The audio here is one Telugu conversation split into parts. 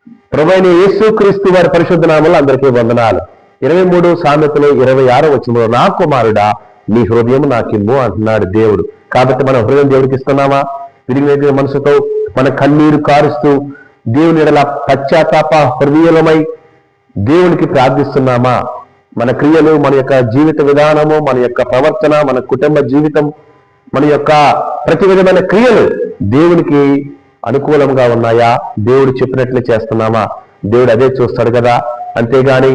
ప్రభువైన యేసుక్రీస్తు వారి పరిశుద్ధ నామములో అందరికీ వందనాలు. 23 సామెతలు 26 వచనంలో, నా కుమారుడా నీ హృదయం నాకిమ్ము అంటున్నాడు దేవుడు. కాబట్టి మన హృదయం దేవుడికి ఇస్తున్నామా? విరిగిన మనసుతో మన కన్నీరు కారుస్తూ దేవుని ఎడల పశ్చాత్తాప హృదయమై దేవునికి ప్రార్థిస్తున్నామా? మన క్రియలు, మన యొక్క జీవిత విధానము, మన యొక్క ప్రవర్తన, మన కుటుంబ జీవితం, మన యొక్క ప్రతి విధమైన క్రియలు దేవునికి అనుకూలంగా ఉన్నాయా? దేవుడు చెప్పినట్లే చేస్తున్నామా? దేవుడు అదే చూస్తాడు కదా. అంతేగాని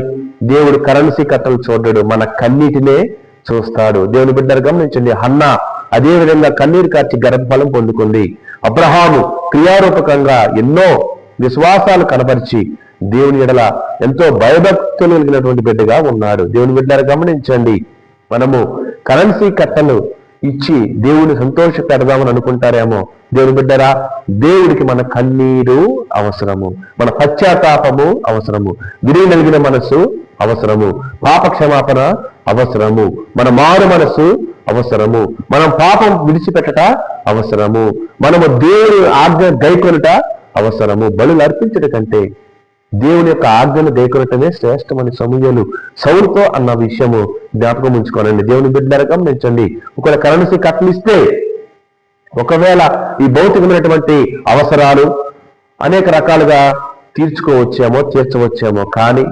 దేవుడు కరెన్సీ కట్టలు చూడడు, మన కన్నీటినే చూస్తాడు. దేవుని బిడ్డలు గమనించండి, హన్నా అదే విధంగా కన్నీరు కార్చి గర్భఫలం పొందుకుంది. అబ్రహాము క్రియారూపకంగా ఎన్నో విశ్వాసాలు కనపరిచి దేవుని ఎడల ఎంతో భయభక్తులు కలిగినటువంటి బిడ్డగా ఉన్నాడు. దేవుని బిడ్డలు గమనించండి, మనము కరెన్సీ కట్టలు ఇచ్చి దేవుని సంతోష పెడదామని అనుకుంటారేమో. దేవుని బిడ్డరా, దేవుడికి మన కన్నీరు అవసరము, మన పశ్చాత్తాపము అవసరము, విరిగి నలిగిన మనస్సు అవసరము, పాప క్షమాపణ అవసరము, మన మారు మనస్సు అవసరము, మనం పాపం విడిచిపెట్టట అవసరము, మనము దేవుని ఆజ్ఞ గైకొనుట అవసరము. బలులు అర్పించట కంటే దేవుని యొక్క ఆజ్ఞను గైకొనటమే శ్రేష్టమని సమూయేలు సౌలుతో అన్న విషయము జ్ఞాపకం ఉంచుకోనండి. దేవుని బిడ్డలు గమనించండి, ఒకవేళ కరెన్సీ కట్టలిస్తే ఒకవేళ ఈ భౌతికమైనటువంటి అవసరాలు అనేక రకాలుగా తీర్చవచ్చేమో, కానీ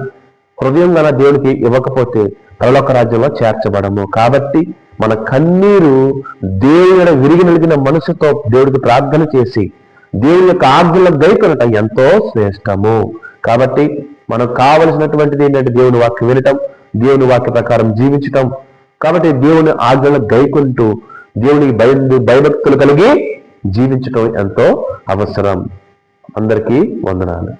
హృదయం గల దేవునికి ఇవ్వకపోతే పరలోక రాజ్యంలో చేర్చబడము. కాబట్టి మన కన్నీరు దేవుని విరిగి నలిగిన మనసుతో దేవుడికి ప్రార్థన చేసి దేవుని యొక్క ఆజ్ఞలను గైకొనటం ఎంతో శ్రేష్టము. కాబట్టి మనకు కావలసినటువంటిది ఏంటంటే దేవుని వాక్యం వినటం, దేవుని వాక్య ప్రకారం జీవించటం. కాబట్టి దేవుని ఆజ్ఞలను గైకొంటూ దేవునికి భయభక్తులు కలిగి జీవించటం ఎంతో అవసరం. అందరికీ వందనాలు.